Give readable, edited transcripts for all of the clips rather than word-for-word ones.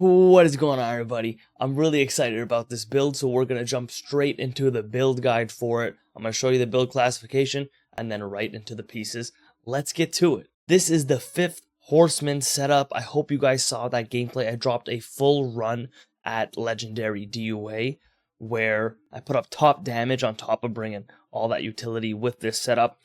What is going on, everybody? I'm really excited about this build, so we're going to jump straight into the build guide for it. I'm going to show you the build classification and then right into the pieces. Let's get to it. This is the Fifth Horseman setup. I hope you guys saw that gameplay. I dropped a full run at Legendary DUA where I put up top damage on top of bringing all that utility with this setup.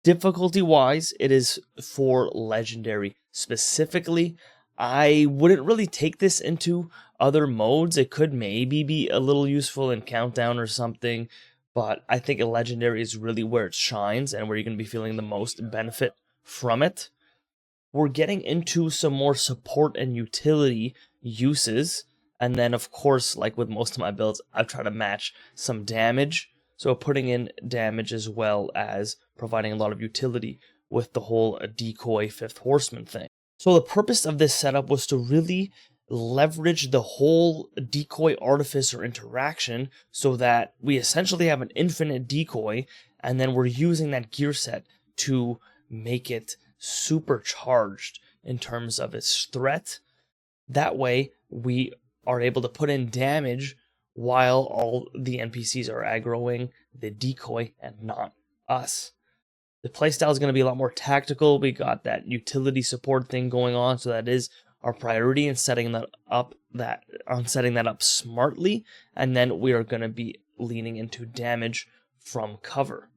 Difficulty-wise, it is for Legendary specifically. I wouldn't really take this into other modes. It could maybe be a little useful in Countdown or something, but I think a Legendary is really where it shines and where you're going to be feeling the most benefit from it. We're getting into some more support and utility uses, and then of course, like with most of my builds, I've tried to match some damage, so putting in damage as well as providing a lot of utility with the whole decoy Fifth Horseman thing. So the purpose of this setup was to really leverage the whole decoy artificer interaction so that we essentially have an infinite decoy, and then we're using that gear set to make it supercharged in terms of its threat. That way we are able to put in damage while all the NPCs are aggroing the decoy and not us. The playstyle is going to be a lot more tactical. We got that utility support thing going on, so that is our priority in setting that up smartly, and then we are going to be leaning into damage from cover.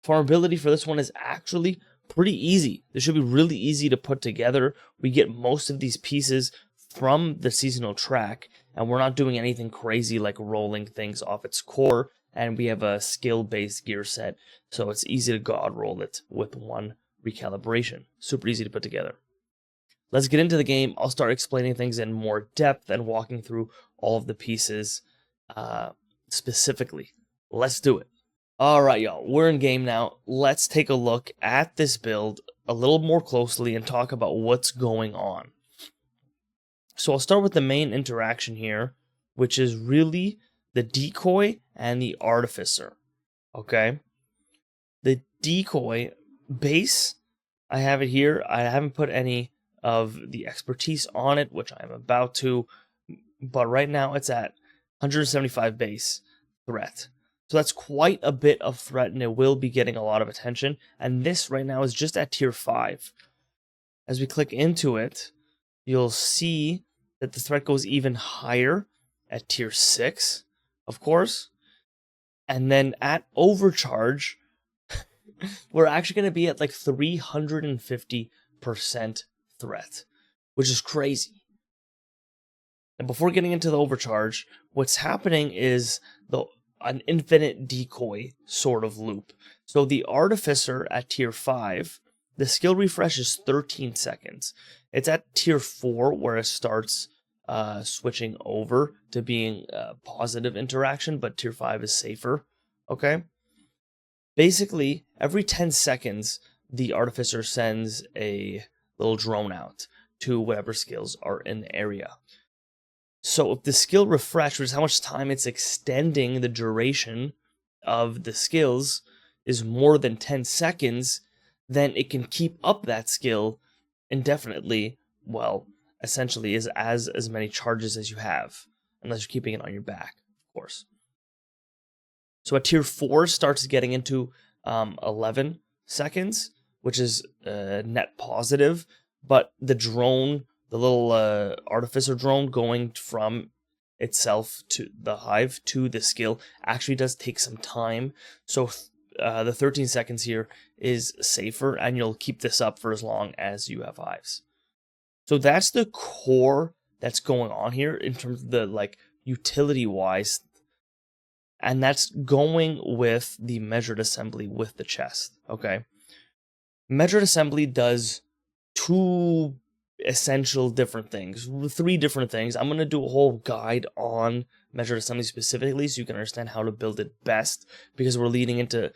Farmability for this one is actually pretty easy. This should be really easy to put together. We get most of these pieces from the seasonal track, and we're not doing anything crazy like rolling things off its core. And we have a skill-based gear set, so it's easy to god roll it with one recalibration. Super easy to put together. Let's get into the game. I'll start explaining things in more depth and walking through all of the pieces specifically. Let's do it. Alright, y'all, we're in game now. Let's take a look at this build a little more closely and talk about what's going on. So I'll start with the main interaction here, which is really the decoy and the artificer. Okay, the decoy base, I have it here. I haven't put any of the expertise on it, which I'm about to, but right now it's at 175 base threat. So that's quite a bit of threat, and it will be getting a lot of attention. And this right now is just at tier 5. As we click into it, you'll see that the threat goes even higher at tier 6. Of course, and then at overcharge, we're actually going to be at like 350% threat, which is crazy. And before getting into the overcharge, what's happening is an infinite decoy sort of loop. So the artificer at tier 5, the skill refresh is 13 seconds. It's at tier 4 where it starts switching over to being positive interaction, but tier 5 is safer. Okay, basically every 10 seconds the artificer sends a little drone out to whatever skills are in the area. So if the skill refresh, which is how much time it's extending the duration of the skills, is more than 10 seconds, then it can keep up that skill indefinitely. Well, essentially is as many charges as you have, unless you're keeping it on your back, of course. So at tier 4 starts getting into 11 seconds, which is net positive, but the drone, the little artificer drone going from itself to the hive to the skill actually does take some time. So the 13 seconds here is safer, and you'll keep this up for as long as you have hives. So that's the core that's going on here in terms of the like utility wise, and that's going with the measured assembly with the chest. Okay, measured assembly does 2 essential different things, 3 different things. I'm going to do a whole guide on measured assembly specifically so you can understand how to build it best, because we're leading into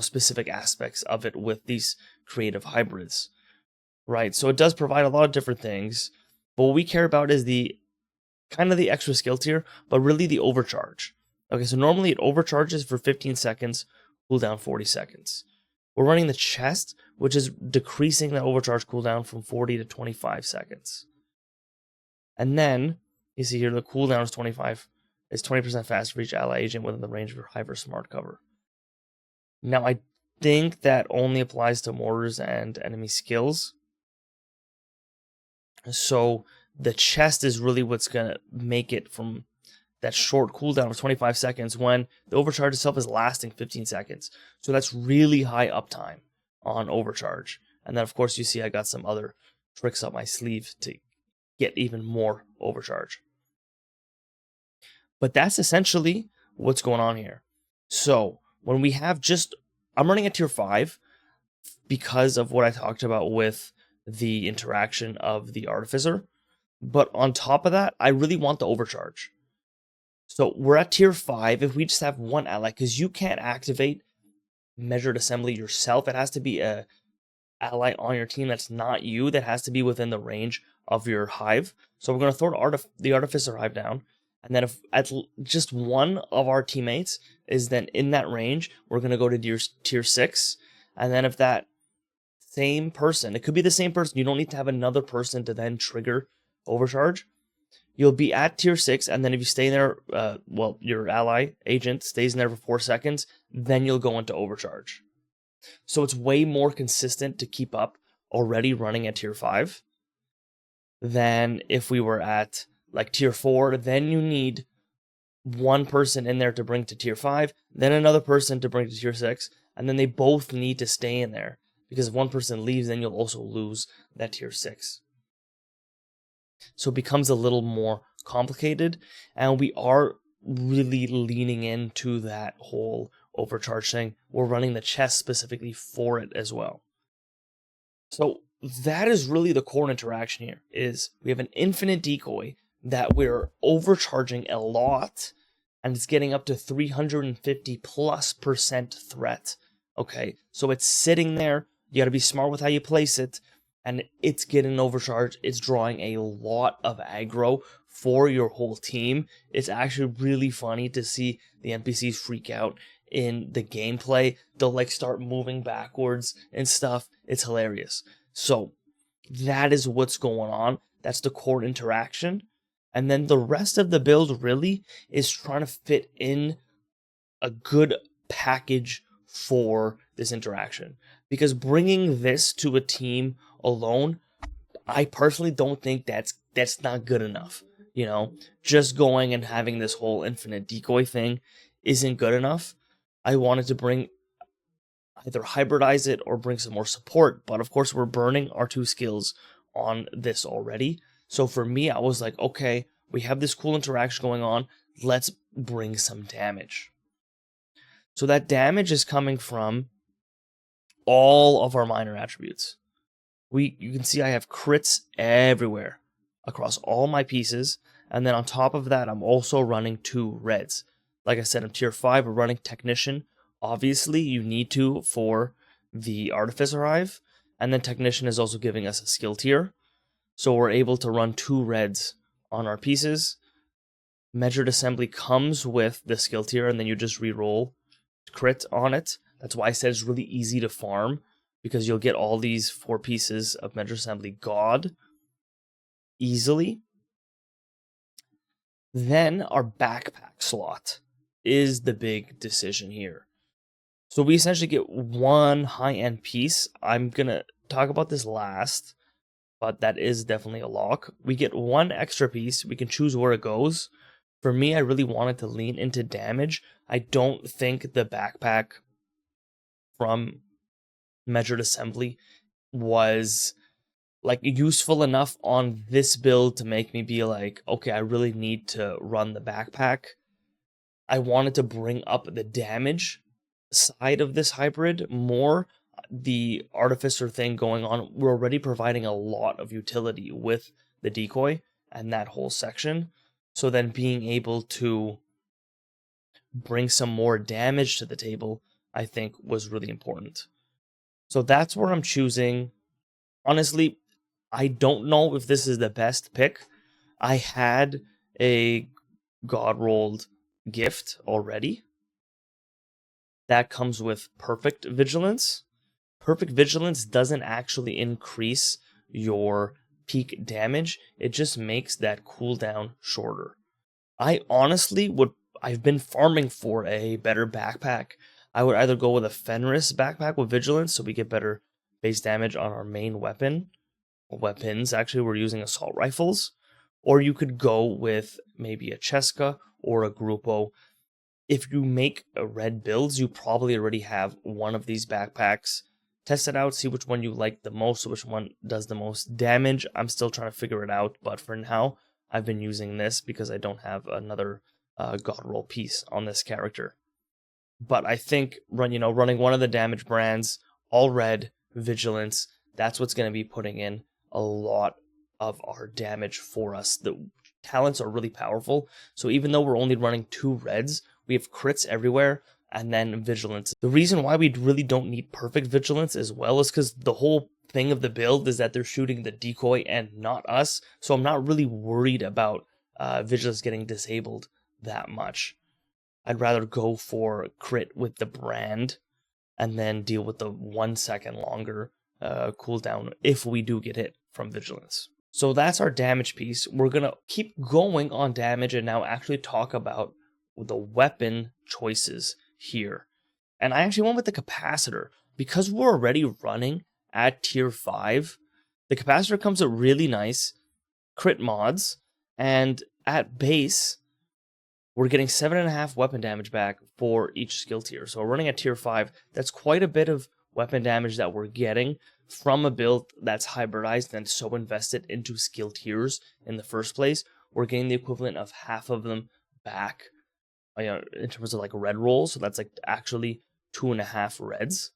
specific aspects of it with these creative hybrids. Right, so it does provide a lot of different things, but what we care about is the kind of the extra skill tier, but really the overcharge. Okay, so normally it overcharges for 15 seconds, cooldown 40 seconds. We're running the chest, which is decreasing the overcharge cooldown from 40 to 25 seconds. And then you see here the cooldown is 25. It's 20% faster for each ally agent within the range of your Hive or Smart cover. Now I think that only applies to mortars and enemy skills. So the chest is really what's gonna make it from that short cooldown of 25 seconds when the overcharge itself is lasting 15 seconds. So that's really high uptime on overcharge. And then of course you see I got some other tricks up my sleeve to get even more overcharge. But that's essentially what's going on here. So when we have I'm running at tier 5 because of what I talked about with the interaction of the Artificer. But on top of that, I really want the overcharge. So we're at tier 5 if we just have one ally, because you can't activate Measured Assembly yourself. It has to be a ally on your team that's not you, that has to be within the range of your Hive. So we're going to throw the Artificer Hive down. And then if just one of our teammates is then in that range, we're going to go to tier 6. And then if that same person, it could be the same person, you don't need to have another person to then trigger overcharge. You'll be at tier 6, and then if you stay there, your ally agent stays in there for 4 seconds, then you'll go into overcharge. So it's way more consistent to keep up already running at tier 5 than if we were at like tier 4. Then you need one person in there to bring to tier 5, then another person to bring to tier 6, and then they both need to stay in there. Because if one person leaves, then you'll also lose that tier 6. So it becomes a little more complicated, and we are really leaning into that whole overcharge thing. We're running the chest specifically for it as well. So that is really the core interaction here, is we have an infinite decoy that we're overcharging a lot, and it's getting up to 350+% threat. Okay, so it's sitting there. You got to be smart with how you place it, and it's getting overcharged. It's drawing a lot of aggro for your whole team. It's actually really funny to see the NPCs freak out in the gameplay. They'll like start moving backwards and stuff. It's hilarious. So that is what's going on. That's the core interaction. And then the rest of the build really is trying to fit in a good package for this interaction. Because bringing this to a team alone, I personally don't think that's not good enough. You know, just going and having this whole infinite decoy thing isn't good enough. I wanted to bring either hybridize it or bring some more support, but of course we're burning our 2 skills on this already. So for me, I was like, okay, we have this cool interaction going on. Let's bring some damage. So that damage is coming from all of our minor attributes. You can see I have crits everywhere across all my pieces. And then on top of that, I'm also running 2 reds. Like I said, I'm tier 5, we're running Technician. Obviously, you need to for the Artificer Hive. And then Technician is also giving us a skill tier. So we're able to run 2 reds on our pieces. Measured Assembly comes with the skill tier, and then you just reroll crit on it. That's why I said it's really easy to farm, because you'll get all these 4 pieces of Measured Assembly God easily. Then our backpack slot is the big decision here. So we essentially get 1 high-end piece. I'm going to talk about this last, but that is definitely a lock. We get 1 extra piece. We can choose where it goes. For me, I really wanted to lean into damage. I don't think the backpack from Measured Assembly was like useful enough on this build to make me be like, okay, I really need to run the backpack. I wanted to bring up the damage side of this hybrid more. The Artificer thing going on, we're already providing a lot of utility with the decoy and that whole section. So then being able to bring some more damage to the table, I think was really important. So that's where I'm choosing. Honestly, I don't know if this is the best pick. I had a God rolled gift already that comes with Perfect Vigilance. Perfect Vigilance doesn't actually increase your peak damage, it just makes that cooldown shorter. I honestly I've been farming for a better backpack. I would either go with a Fenris backpack with Vigilance so we get better base damage on our main weapons. Actually, we're using assault rifles. Or you could go with maybe a Cheska or a Gruppo. If you make a red builds, you probably already have one of these backpacks. Test it out, see which one you like the most, which one does the most damage. I'm still trying to figure it out, but for now, I've been using this because I don't have another God roll piece on this character. But I think running one of the damage brands, all red, Vigilance, that's what's going to be putting in a lot of our damage for us. The talents are really powerful, so even though we're only running 2 reds, we have crits everywhere, and then Vigilance. The reason why we really don't need perfect Vigilance as well is because the whole thing of the build is that they're shooting the decoy and not us, so I'm not really worried about Vigilance getting disabled that much. I'd rather go for crit with the brand and then deal with the 1 second longer cooldown if we do get hit from Vigilance. So that's our damage piece. We're going to keep going on damage and now actually talk about the weapon choices here. And I actually went with the capacitor. Because we're already running at tier 5, the capacitor comes with really nice crit mods, and at base, we're getting 7.5 weapon damage back for each skill tier. So we're running at tier 5. That's quite a bit of weapon damage that we're getting from a build that's hybridized and so invested into skill tiers in the first place. We're getting the equivalent of half of them back in terms of like red rolls. So that's like actually 2.5 reds.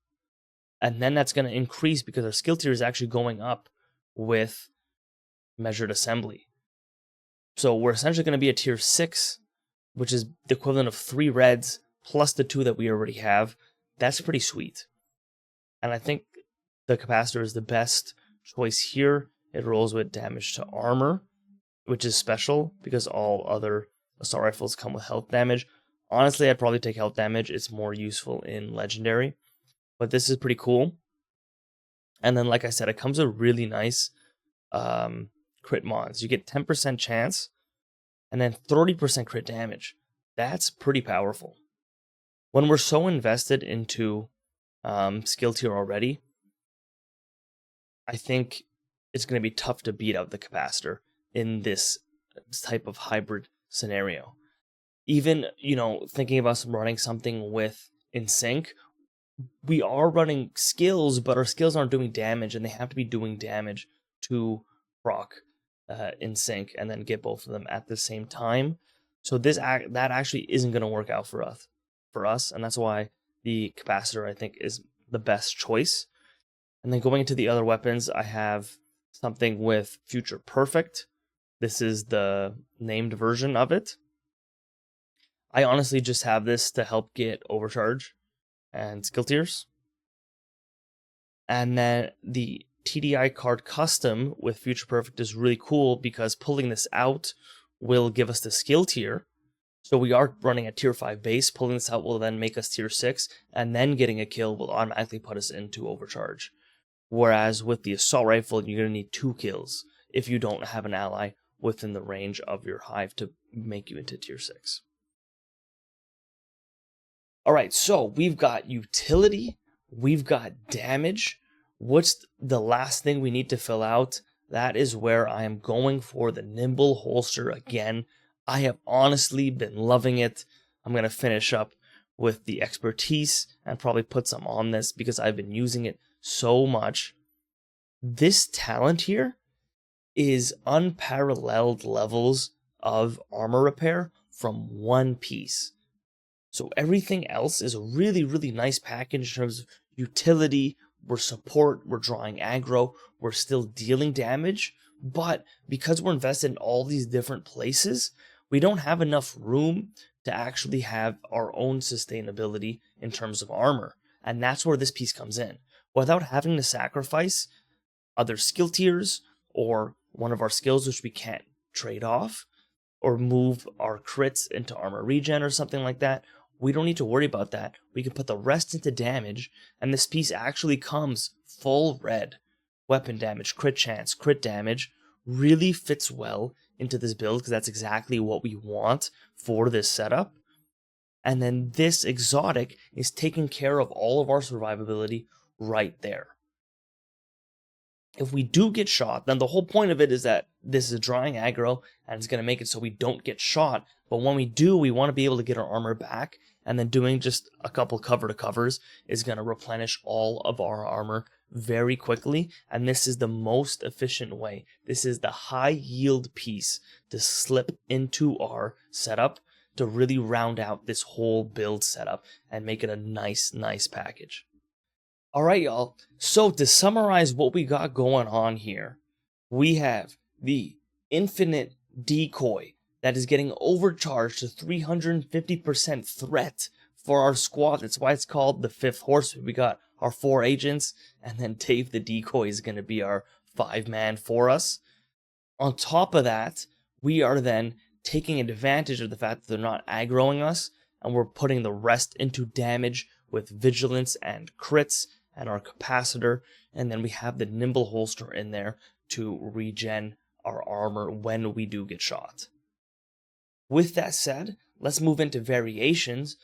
And then that's going to increase because our skill tier is actually going up with measured assembly. So we're essentially going to be at tier 6, which is the equivalent of 3 reds plus the 2 that we already have. That's pretty sweet. And I think the capacitor is the best choice here. It rolls with damage to armor, which is special because all other assault rifles come with health damage. Honestly, I'd probably take health damage. It's more useful in legendary. But this is pretty cool. And then, like I said, it comes with really nice crit mods. You get 10% chance and then 30% crit damage. That's pretty powerful. When we're so invested into skill tier already, I think it's going to be tough to beat out the capacitor in this type of hybrid scenario. Even, thinking of us running something with in sync, we are running skills, but our skills aren't doing damage, and they have to be doing damage to proc in sync and then get both of them at the same time. So that actually isn't going to work out for us, and that's why the capacitor I think is the best choice. And then going into the other weapons, I have something with Future Perfect. This is the named version of it. I honestly just have this to help get overcharge and skill tiers. And then the TDI card custom with Future Perfect is really cool because pulling this out will give us the skill tier. So we are running a tier 5 base. Pulling this out will then make us tier 6, and then getting a kill will automatically put us into overcharge. Whereas with the assault rifle, you're going to need 2 kills if you don't have an ally within the range of your hive to make you into tier 6. Alright, so we've got utility, we've got damage. What's the last thing we need to fill out? That is where I am going for the nimble holster again. I have honestly been loving it. I'm going to finish up with the expertise and probably put some on this because I've been using it so much. This talent here is unparalleled levels of armor repair from one piece. So everything else is a really, really nice package in terms of utility. We're support, we're drawing aggro, we're still dealing damage, but because we're invested in all these different places, we don't have enough room to actually have our own sustainability in terms of armor. And that's where this piece comes in. Without having to sacrifice other skill tiers or one of our skills which we can't trade off, or move our crits into armor regen or something like that, we don't need to worry about that. We can put the rest into damage, and this piece actually comes full red. Weapon damage, crit chance, crit damage, really fits well into this build because that's exactly what we want for this setup. And then this exotic is taking care of all of our survivability right there. If we do get shot, then the whole point of it is that this is a drawing aggro and it's going to make it so we don't get shot. But when we do, we want to be able to get our armor back, and then doing just a couple cover to covers is going to replenish all of our armor very quickly. And this is the most efficient way. This is the high yield piece to slip into our setup to really round out this whole build setup and make it a nice package. All right, y'all. So to summarize what we got going on here, we have the infinite decoy that is getting overcharged to 350% threat for our squad. That's why it's called the Fifth Horseman. We got our 4 agents, and then Dave the decoy is going to be our 5-man for us. On top of that, we are then taking advantage of the fact that they're not aggroing us, and we're putting the rest into damage with vigilance and crits and our capacitor, and then we have the nimble holster in there to regen our armor when we do get shot. With that said, let's move into variations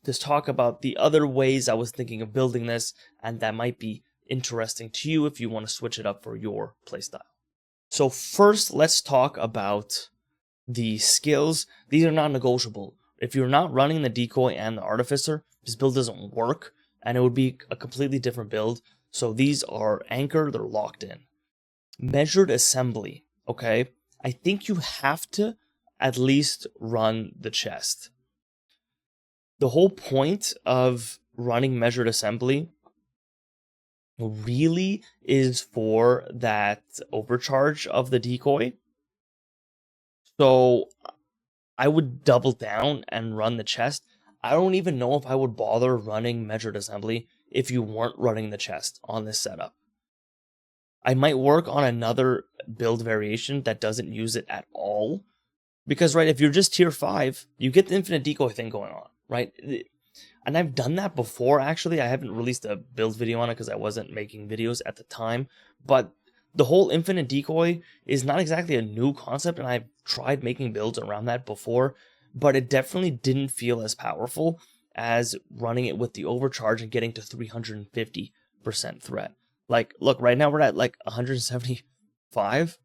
to talk about the other ways I was thinking of building this, and that might be interesting to you if you want to switch it up for your playstyle. So first, let's talk about the skills. These are non-negotiable. If you're not running the decoy and the artificer, this build doesn't work, and it would be a completely different build. So these are anchored, they're locked in. Measured assembly, okay? I think you have to at least run the chest. The whole point of running measured assembly really is for that overcharge of the decoy. So I would double down and run the chest. I don't even know if I would bother running measured assembly if you weren't running the chest on this setup. I might work on another build variation that doesn't use it at all. Because, right, if you're just tier 5, you get the infinite decoy thing going on, right? And I've done that before, actually. I haven't released a build video on it because I wasn't making videos at the time. But the whole infinite decoy is not exactly a new concept, and I've tried making builds around that before. But it definitely didn't feel as powerful as running it with the overcharge and getting to 350% threat. Like, look, right now we're at like 175.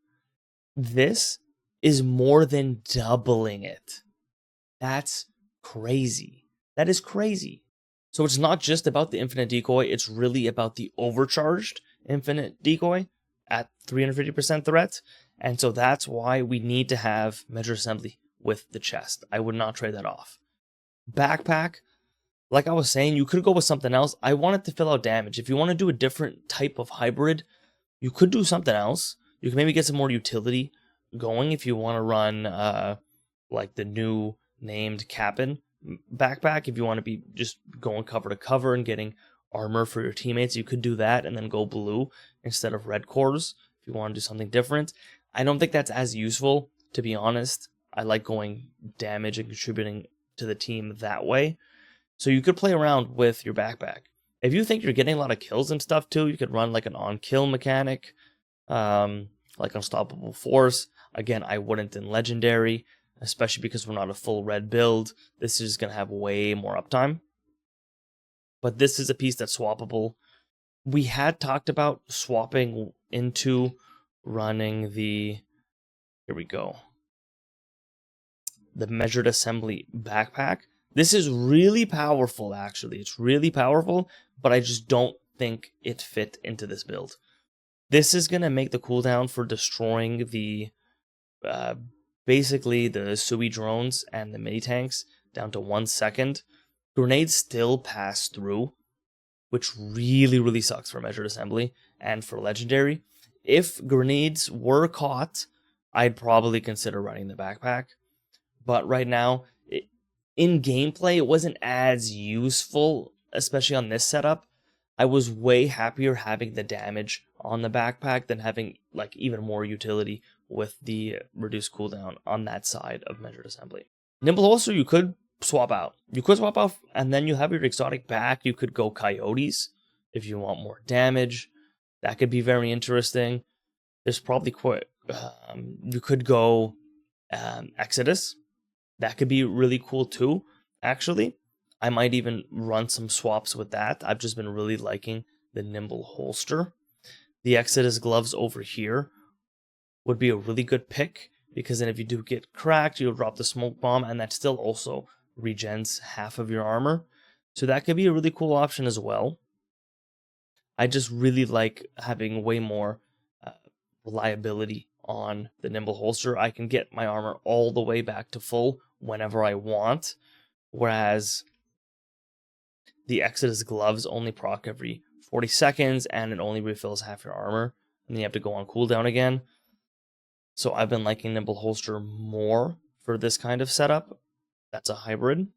This is more than doubling it. That's crazy. That is crazy. So it's not just about the infinite decoy, it's really about the overcharged infinite decoy at 350% threat. And so that's why we need to have measure assembly with the chest. I would not trade that off. Backpack, like I was saying, you could go with something else. I wanted to fill out damage. If you want to do a different type of hybrid, you could do something else. You can maybe get some more utility going if you want to run like the new named Cap'n backpack. If you want to be just going cover to cover and getting armor for your teammates, you could do that and then go blue instead of red cores if you want to do something different. I don't think that's as useful, to be honest. I like going damage and contributing to the team that way. So you could play around with your backpack. If you think you're getting a lot of kills and stuff too, you could run like an on-kill mechanic, like Unstoppable Force. Again, I wouldn't in Legendary, especially because we're not a full red build. This is going to have way more uptime. But this is a piece that's swappable. We had talked about swapping into running the... Here we go. The measured assembly backpack. This is really powerful, actually. It's really powerful, but I just don't think it fit into this build. This is going to make the cooldown for destroying the, basically the Sui drones and the mini tanks down to 1 second. Grenades still pass through, which really sucks for measured assembly and for legendary. If grenades were caught, I'd probably consider running the backpack. But right now, in gameplay, it wasn't as useful, especially on this setup. I was way happier having the damage on the backpack than having like even more utility with the reduced cooldown on that side of measured assembly. Nimble holster you could swap out. You could swap out and then you have your exotic back. You could go coyotes if you want more damage. That could be very interesting. There's probably You could go Exodus. That could be really cool too, actually. I might even run some swaps with that. I've just been really liking the nimble holster. The Exodus gloves over here would be a really good pick, because then if you do get cracked, you'll drop the smoke bomb, and that still also regens half of your armor. So that could be a really cool option as well. I just really like having way more reliability on the nimble holster. I can get my armor all the way back to full whenever I want, whereas the Exodus gloves only proc every 40 seconds, and it only refills half your armor, and then you have to go on cooldown again. So I've been liking nimble holster more for this kind of setup. That's a hybrid.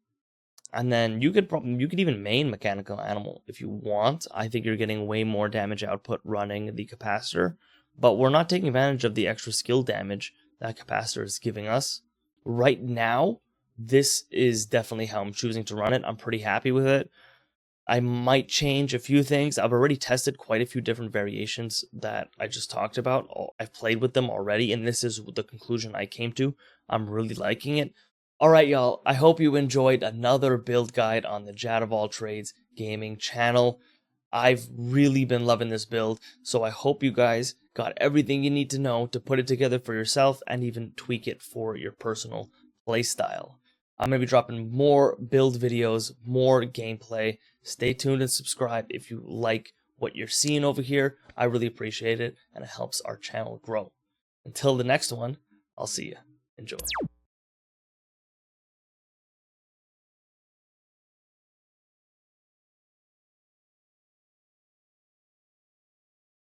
And then you could even main mechanical animal if you want. I think you're getting way more damage output running the capacitor, but we're not taking advantage of the extra skill damage that capacitor is giving us. Right now, this is definitely how I'm choosing to run it. I'm pretty happy with it. I might change a few things. I've already tested quite a few different variations that I just talked about. I've played with them already, and this is the conclusion I came to. I'm really liking it. Alright, y'all, I hope you enjoyed another build guide on the Jack of All Trades gaming channel. I've really been loving this build, so I hope you guys got everything you need to know to put it together for yourself and even tweak it for your personal playstyle. I'm going to be dropping more build videos, more gameplay. Stay tuned and subscribe if you like what you're seeing over here. I really appreciate it, and it helps our channel grow. Until the next one, I'll see you. Enjoy.